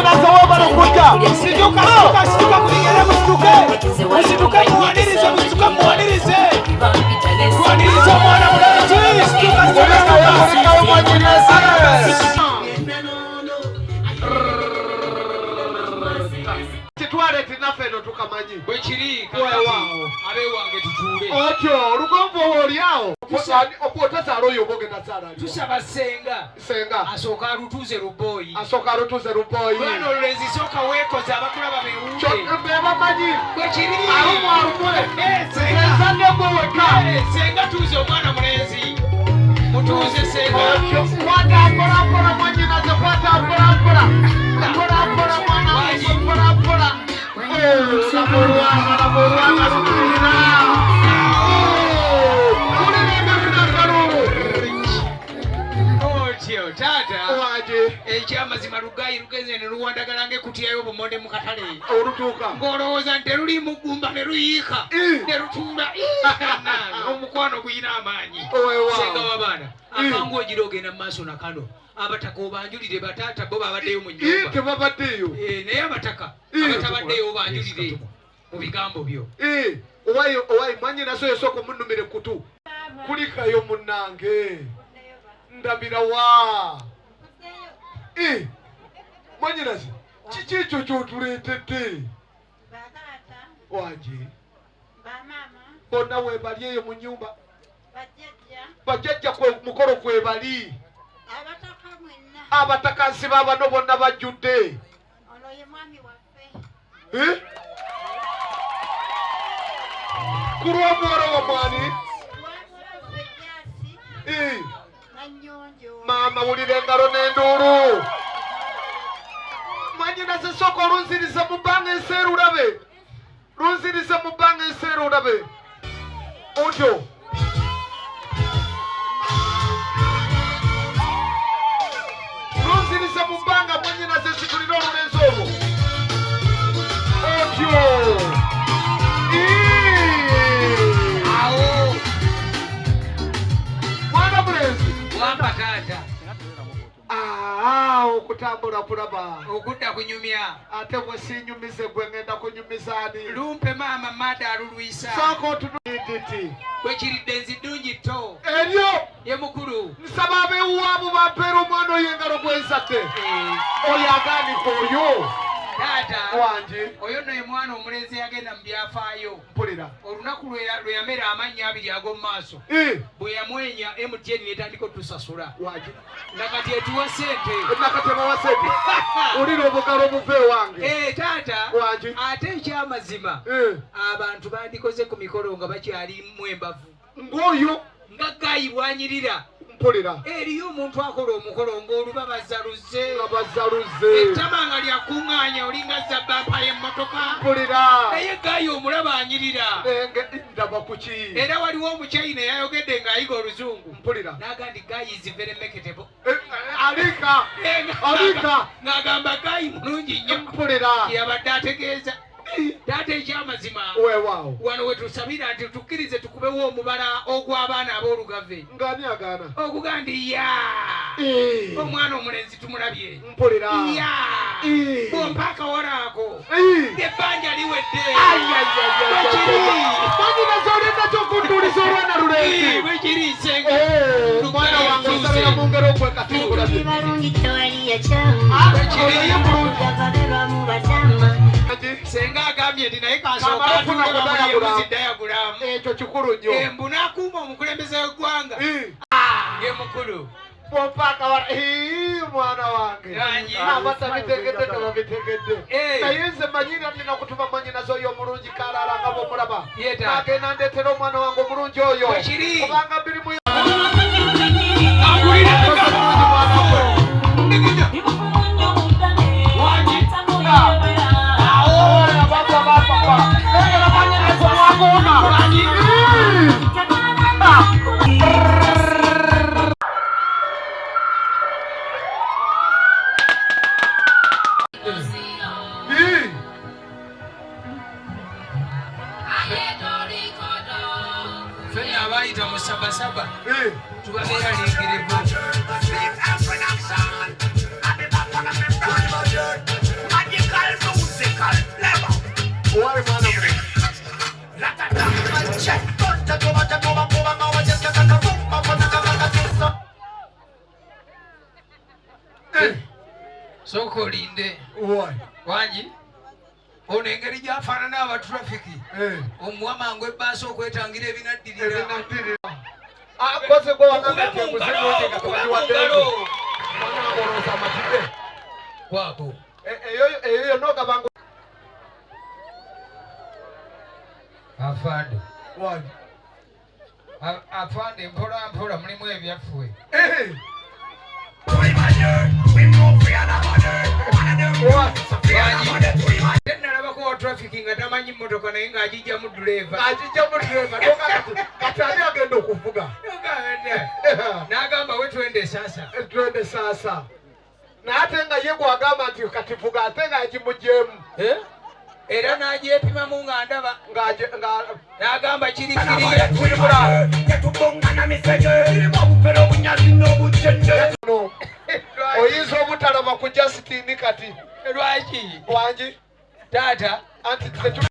mwanyinaze wabala kujja situka kulingera musituke muwanirize muwanirize omwana mulenzi situka mwanyinaze Nafeno tukamanyi bwekiri wao abewange tutuule otyo olugonvu olyawo okwotaza aloyo boge nazara tusaba senga asoka alutuze ruboyi bano lezi soka wekoze abakulaba bewude beba manyi bwekiri alumwe senga ndego weka senga tuze omwana mulenzi mutuze senga kwata kola manyi nazo kwata kola mwana kola ekyamazima lugayi lugeze ne luwandagala ng'ekutiyayo obumonde mu katale olutuuka ng'olowooza nti teruli mugumba ne luyiika ne lutuula omukwano guyina amaanyi senga w'abaana akangu ogira ogenda mu maaso nakano abataka obanjulire bataata bo babaddeyo mu nnyumba tebabaddeyo naye abataka abatabaddeyo obanjulire mu bigambo byo owayi mwanyinaso yesooka omunnumire kutu kulikayo munnange ndabira wa mwanyinaze kiki ekyo kyotuleetedde wanje bonna webali eyo mu nnyumba bajjajja mukolo kwebali abatakazi babano bonna bajjudde kulw'omuwala wa mwani maama wulira engalo n'enduulu mwanyinaze sooka olunziriza mu bbanga enseera ulabe otyo lunziriza mu bbanga mwanyinaze situlira olulenzi olwo otyo mwana mulenzi wamba taata okutambula kulaba okudda kunyumya ate bwe sinyumize gwe ngenda kunyumizaani lumpe maama mada alulwisa sooka otunuditi bwekiridde nzidungi tto eryo ye mukulu nsaba abewuwaamu bampeera omwana oyo engalo gwenzadde oyo agaanika oyo taata wanje oyo nno ye mwana omulenzi yagenda mu byafaayo mpulira olunaku lwe yamera amannya abiri ag'omu maaso bwe yamwenya MTN netandika otusasula wanje nakati etuwa sente nakatemawa sente olira obugalo omuve wange taata wanje ate ekyamazima abantu bandikoze ku mikolo nga bakyalimu embavu ng'oyo nga gayi bwanyirira mpulira eriyo omuntu akola omukolo ng'oluba bazzaluze ettama nga lyakuŋŋaanya olinga zabbampa y'emmotoka mpulira naye gayi omulaba anyirira ndaba kuki era waliwo omukyayina yayogedde ng'ayiga oluzungu mpulira n'agandi gayi is very marketable alika ng'agamba gayi mulungi nnyo mpulira yabadde ategeeza taata ekyamazima wano wetusabira nti tukkirize tukubewo omubala ogw'abaana ab'olugave ngani agaana okugandi omwana omulenzi tumulabye mpulira bompa akawala ako ebbanja liwedde mwanyinaze olinaky okuntuuliza olwana lulenzi bwekiri senga mwana wange osabira mu ngero okwekatungulabye senga agambye nti naye kasooka atulamuziddayagulamu ekyo kikulu nnyo embu n'akuuma omukulembeze w'eggwanga ye mukulu bompa akawala mwana wange abatabitegedde tebabitegedde naye nze manyira nina okutuma mwanyinaze oyo omulungi kalaala nga bw'omulaba agenda ndeetera omwana wange omulungi oyo kubanga biri mu abayita mu sabasaba tubabeera lingirivu Soko olinde. Wangi. Ono engeri gy'afaanana abatrafiki. Omuwama ng'ebbaasa okwetangira ebinaddirira. Akoze gwe wagambye okuzibuuti nga tubawaddeyo. Mwana amatike. Kwako. Eyo n'ogabanga. Afande. Wangi. Afande mpola mpola mulimu ebyaffe. Nalabako wa trafiki nga tamanyi mmotoka naye ng'agijjamu duleeva. Kati ani agenda okuvuga. N'agamba we twende sasa. Twende sasa. Naye ate nga ye gwagamba nti kati vuga ate ng'agimugyemu. Era n'agyepimamu nga ndaba. N'agamba kiri oyinza obutalaba ku Justin kati. Lwaki? Wangi? Taata. Anti